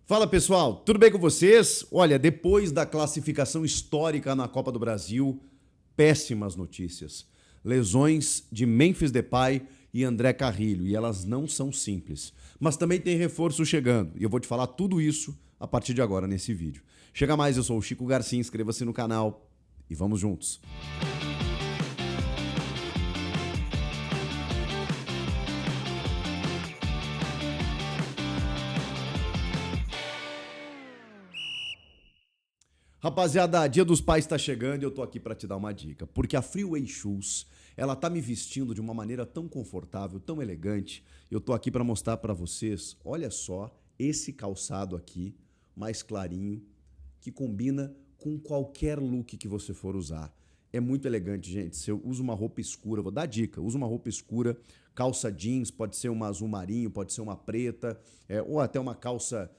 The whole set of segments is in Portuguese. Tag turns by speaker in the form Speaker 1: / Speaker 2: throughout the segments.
Speaker 1: Fala pessoal, tudo bem com vocês? Olha, depois da classificação histórica na Copa do Brasil, péssimas notícias. Lesões de Memphis Depay e André Carrilho, e elas não são simples. Mas também tem reforço chegando, e eu vou te falar tudo isso a partir de agora nesse vídeo. Chega mais, eu sou o Chico Garcia, inscreva-se no canal e vamos juntos. Rapaziada, Dia dos Pais tá chegando e eu tô aqui pra te dar uma dica, porque a Freeway Shoes, ela tá me vestindo de uma maneira tão confortável, tão elegante. Eu tô aqui pra mostrar pra vocês, olha só, esse calçado aqui, mais clarinho, que combina com qualquer look que você for usar. É muito elegante, gente. Se eu uso uma roupa escura, vou dar dica, usa uma roupa escura, calça jeans, pode ser uma azul marinho, pode ser uma preta, ou até uma calça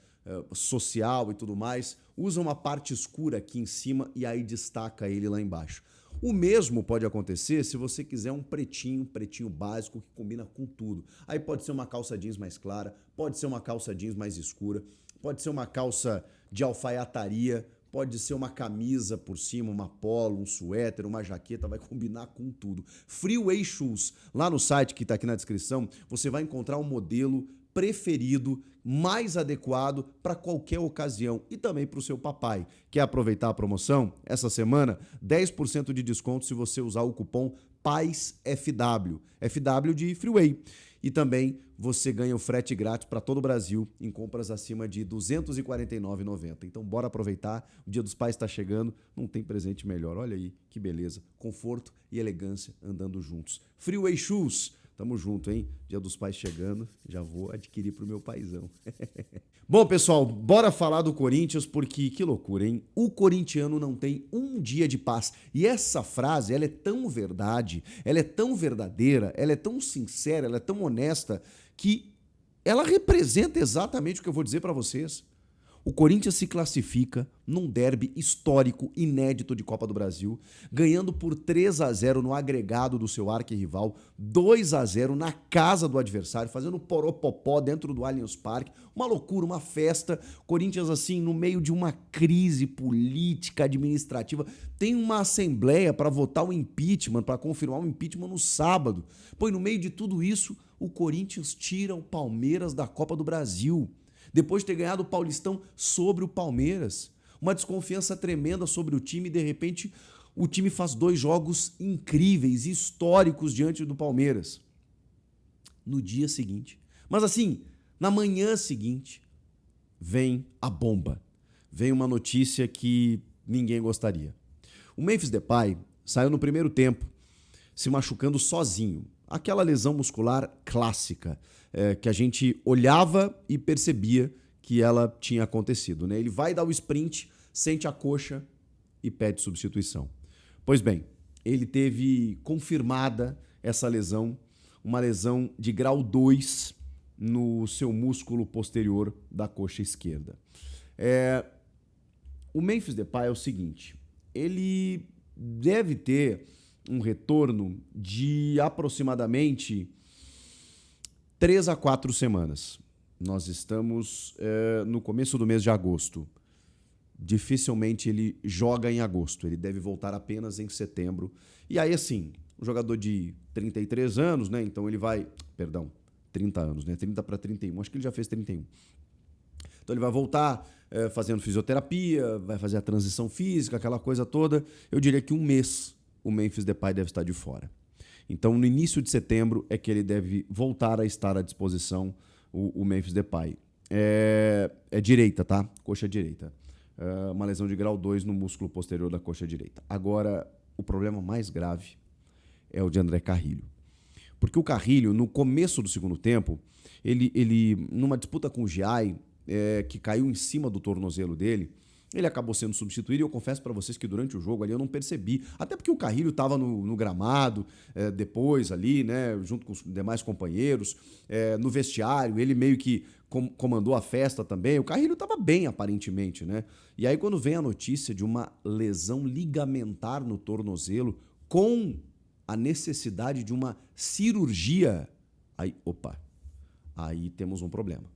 Speaker 1: social e tudo mais, usa uma parte escura aqui em cima e aí destaca ele lá embaixo. O mesmo pode acontecer se você quiser um pretinho básico que combina com tudo. Aí pode ser uma calça jeans mais clara, pode ser uma calça jeans mais escura, pode ser uma calça de alfaiataria, pode ser uma camisa por cima, uma polo, um suéter, uma jaqueta, vai combinar com tudo. Freeway Shoes, lá no site que está aqui na descrição, você vai encontrar um modelo preferido, mais adequado para qualquer ocasião e também para o seu papai. Quer aproveitar a promoção? Essa semana, 10% de desconto se você usar o cupom PAISFW, FW de Freeway. E também você ganha o frete grátis para todo o Brasil em compras acima de R$ 249,90. Então bora aproveitar, o Dia dos Pais está chegando, não tem presente melhor. Olha aí, que beleza, conforto e elegância andando juntos. Freeway Shoes, tamo junto, hein? Dia dos Pais chegando, já vou adquirir pro meu paizão. Bom, pessoal, bora falar do Corinthians, porque que loucura, hein? O corintiano não tem um dia de paz. E essa frase, ela é tão verdade, ela é tão verdadeira, ela é tão sincera, ela é tão honesta, que ela representa exatamente o que eu vou dizer para vocês. O Corinthians se classifica num derby histórico, inédito de Copa do Brasil, ganhando por 3-0 no agregado do seu arquirrival, 2-0 na casa do adversário, fazendo poropopó dentro do Allianz Parque, uma loucura, uma festa. Corinthians, assim, no meio de uma crise política, administrativa, tem uma assembleia para votar o impeachment, para confirmar o impeachment no sábado. Pô, e no meio de tudo isso, o Corinthians tira o Palmeiras da Copa do Brasil, depois de ter ganhado o Paulistão sobre o Palmeiras. Uma desconfiança tremenda sobre o time e, de repente, o time faz 2 jogos incríveis, históricos diante do Palmeiras. No dia seguinte, mas assim, na manhã seguinte, vem a bomba. Vem uma notícia que ninguém gostaria. O Memphis Depay saiu no primeiro tempo, se machucando sozinho. Aquela lesão muscular clássica, que a gente olhava e percebia que ela tinha acontecido, né? Ele vai dar o sprint, sente a coxa e pede substituição. Pois bem, ele teve confirmada essa lesão, uma lesão de grau 2 no seu músculo posterior da coxa esquerda. O Memphis Depay é o seguinte, ele deve ter um retorno de aproximadamente 3 a 4 semanas. Nós estamos no começo do mês de agosto. Dificilmente ele joga em agosto. Ele deve voltar apenas em setembro. E aí, assim, um jogador de 33 anos, né? Então ele vai... Perdão, 30 anos, né? 30 para 31. Acho que ele já fez 31. Então ele vai voltar fazendo fisioterapia, vai fazer a transição física, aquela coisa toda. Eu diria que um mês o Memphis Depay deve estar de fora. Então, no início de setembro é que ele deve voltar a estar à disposição, o Memphis Depay. É direita, tá? Coxa direita. Uma lesão de grau 2 no músculo posterior da coxa direita. Agora, o problema mais grave é o de André Carrilho. Porque o Carrilho, no começo do segundo tempo, ele numa disputa com o Giai, que caiu em cima do tornozelo dele, ele acabou sendo substituído e eu confesso para vocês que durante o jogo ali eu não percebi. Até porque o Carrilho estava no gramado, depois ali, né, junto com os demais companheiros, no vestiário, ele meio que comandou a festa também. O Carrilho estava bem, aparentemente, né? E aí quando vem a notícia de uma lesão ligamentar no tornozelo com a necessidade de uma cirurgia, aí, opa, aí temos um problema.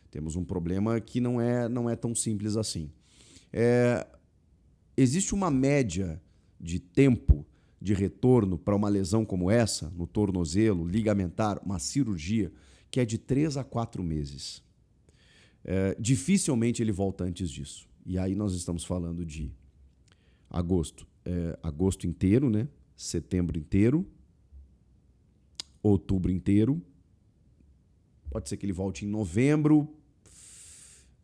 Speaker 1: Temos um problema que não é tão simples assim. Existe uma média de tempo de retorno para uma lesão como essa, no tornozelo, ligamentar, uma cirurgia, que é de 3 a 4 meses. Dificilmente ele volta antes disso. E aí nós estamos falando de agosto inteiro, né? Setembro inteiro, outubro inteiro. Pode ser que ele volte em novembro.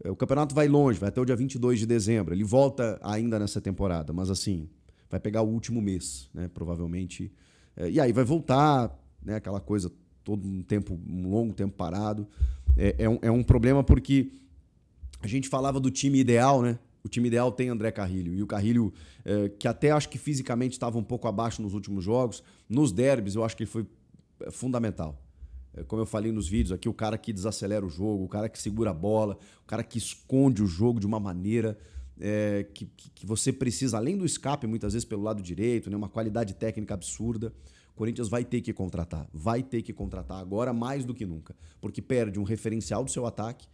Speaker 1: O campeonato vai longe, vai até o dia 22 de dezembro. Ele volta ainda nessa temporada, mas assim, vai pegar o último mês, né? Provavelmente. E aí vai voltar, né? Aquela coisa, todo um longo tempo parado. É um problema porque a gente falava do time ideal, né? O time ideal tem André Carrilho. E o Carrilho, que até acho que fisicamente estava um pouco abaixo nos últimos jogos, nos derbys eu acho que ele foi fundamental. Como eu falei nos vídeos aqui, o cara que desacelera o jogo, o cara que segura a bola, o cara que esconde o jogo de uma maneira que você precisa, além do escape, muitas vezes pelo lado direito, né, uma qualidade técnica absurda. O Corinthians vai ter que contratar agora mais do que nunca, porque perde um referencial do seu ataque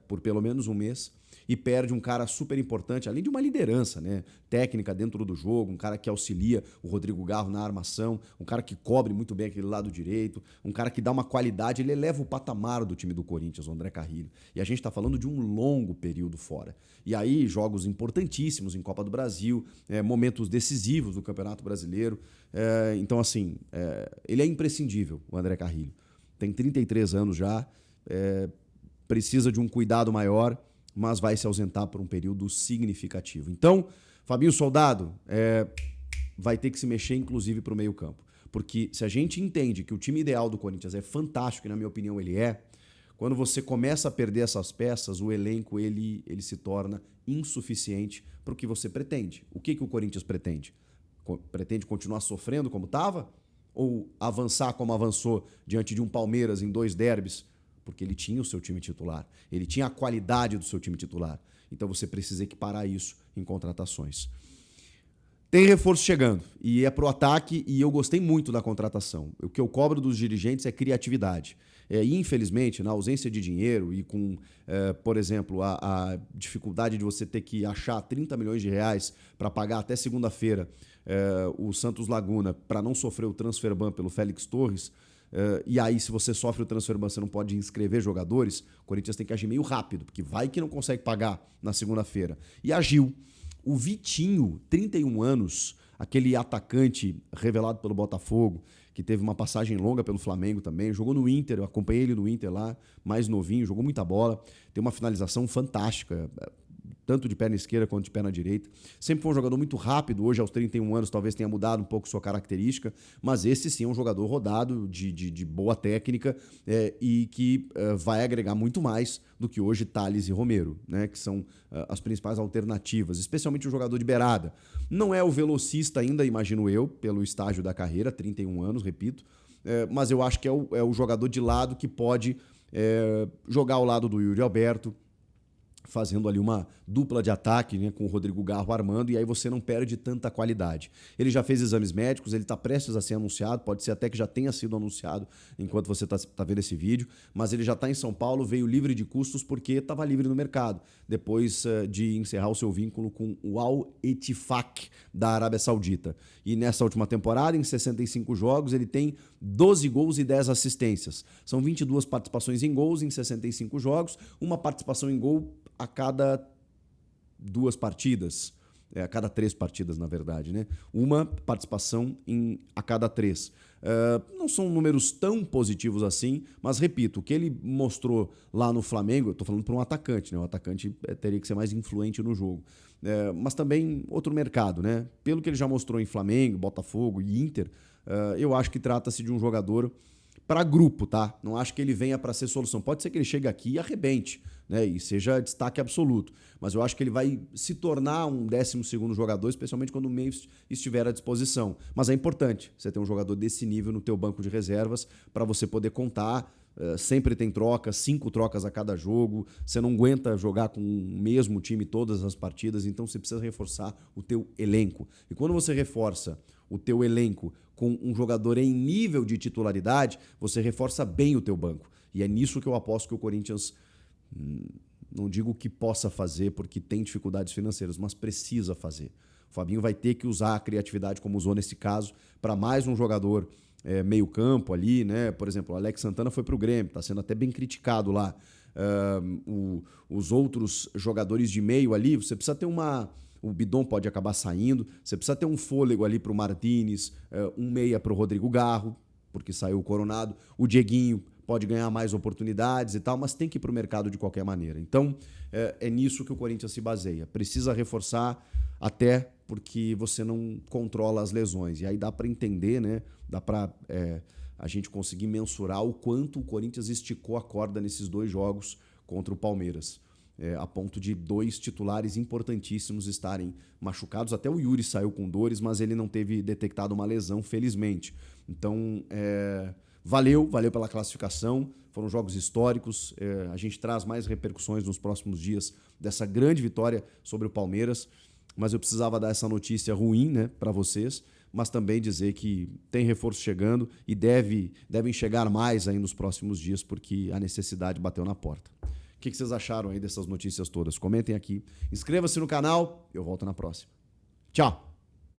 Speaker 1: por pelo menos um mês e perde um cara super importante, além de uma liderança, né, técnica dentro do jogo, um cara que auxilia o Rodrigo Garro na armação, um cara que cobre muito bem aquele lado direito, um cara que dá uma qualidade, ele eleva o patamar do time do Corinthians, o André Carrilho. E a gente está falando de um longo período fora. E aí, jogos importantíssimos em Copa do Brasil, momentos decisivos do Campeonato Brasileiro. Então, assim, ele é imprescindível, o André Carrilho. Tem 33 anos já, precisa de um cuidado maior, mas vai se ausentar por um período significativo. Então, Fabinho Soldado vai ter que se mexer, inclusive, para o meio-campo. Porque se a gente entende que o time ideal do Corinthians é fantástico, e na minha opinião ele quando você começa a perder essas peças, o elenco ele se torna insuficiente para o que você pretende. O que o Corinthians pretende? Pretende continuar sofrendo como estava? Ou avançar como avançou diante de um Palmeiras em 2 derbys? Porque ele tinha o seu time titular, ele tinha a qualidade do seu time titular. Então você precisa equiparar isso em contratações. Tem reforço chegando e é pro ataque e eu gostei muito da contratação. O que eu cobro dos dirigentes é criatividade. E infelizmente, na ausência de dinheiro e com, por exemplo, a dificuldade de você ter que achar 30 milhões de reais para pagar até segunda-feira o Santos Laguna para não sofrer o transfer ban pelo Félix Torres, e aí se você sofre o transfer ban, você não pode inscrever jogadores, o Corinthians tem que agir meio rápido, porque vai que não consegue pagar na segunda-feira. E agiu. O Vitinho, 31 anos, aquele atacante revelado pelo Botafogo, que teve uma passagem longa pelo Flamengo também, jogou no Inter, eu acompanhei ele no Inter lá, mais novinho, jogou muita bola, tem uma finalização fantástica, tanto de perna esquerda quanto de perna direita. Sempre foi um jogador muito rápido, hoje aos 31 anos talvez tenha mudado um pouco sua característica, mas esse sim é um jogador rodado, de boa técnica e que vai agregar muito mais do que hoje Thales e Romero, né, que são as principais alternativas, especialmente o jogador de beirada. Não é o velocista ainda, imagino eu, pelo estágio da carreira, 31 anos, repito, mas eu acho que é o jogador de lado que pode jogar ao lado do Yuri Alberto, fazendo ali uma dupla de ataque, né, com o Rodrigo Garro armando, e aí você não perde tanta qualidade. Ele já fez exames médicos, ele está prestes a ser anunciado, pode ser até que já tenha sido anunciado enquanto você está vendo esse vídeo, mas ele já está em São Paulo, veio livre de custos porque estava livre no mercado, depois de encerrar o seu vínculo com o Al Ettifaq da Arábia Saudita. E nessa última temporada, em 65 jogos, ele tem 12 gols e 10 assistências. São 22 participações em gols em 65 jogos, uma participação em gol a cada 2 partidas, a cada 3 partidas, na verdade, né? Uma participação a cada 3. Não são números tão positivos assim, mas repito, o que ele mostrou lá no Flamengo, eu estou falando para um atacante, né? O atacante teria que ser mais influente no jogo. Mas também outro mercado, né? Pelo que ele já mostrou em Flamengo, Botafogo e Inter, eu acho que trata-se de um jogador para grupo, tá? Não acho que ele venha para ser solução. Pode ser que ele chegue aqui e arrebente, né? E seja destaque absoluto. Mas eu acho que ele vai se tornar um 12º jogador, especialmente quando o meio estiver à disposição. Mas é importante você ter um jogador desse nível no teu banco de reservas para você poder contar. Sempre tem trocas, 5 trocas a cada jogo. Você não aguenta jogar com o mesmo time todas as partidas, então você precisa reforçar o teu elenco. E quando você reforça o teu elenco com um jogador em nível de titularidade, você reforça bem o teu banco. E é nisso que eu aposto que o Corinthians Não digo que possa fazer porque tem dificuldades financeiras, mas precisa fazer. O Fabinho vai ter que usar a criatividade, como usou nesse caso, para mais um jogador meio campo ali, né? Por exemplo, o Alex Santana foi para o Grêmio, está sendo até bem criticado lá. Os outros jogadores de meio ali, você precisa ter o Bidon pode acabar saindo, você precisa ter um fôlego ali para o Martínez, um meia para o Rodrigo Garro, porque saiu o Coronado, o Dieguinho pode ganhar mais oportunidades e tal, mas tem que ir para o mercado de qualquer maneira. Então, é nisso que o Corinthians se baseia. Precisa reforçar, até porque você não controla as lesões. E aí dá para entender, né? Dá para a gente conseguir mensurar o quanto o Corinthians esticou a corda nesses 2 jogos contra o Palmeiras. A ponto de 2 titulares importantíssimos estarem machucados. Até o Yuri saiu com dores, mas ele não teve detectado uma lesão, felizmente. Então, valeu pela classificação, foram jogos históricos, a gente traz mais repercussões nos próximos dias dessa grande vitória sobre o Palmeiras, mas eu precisava dar essa notícia ruim, né, para vocês, mas também dizer que tem reforço chegando e devem chegar mais aí nos próximos dias, porque a necessidade bateu na porta. O que vocês acharam aí dessas notícias todas? Comentem aqui, inscreva-se no canal, eu volto na próxima. Tchau!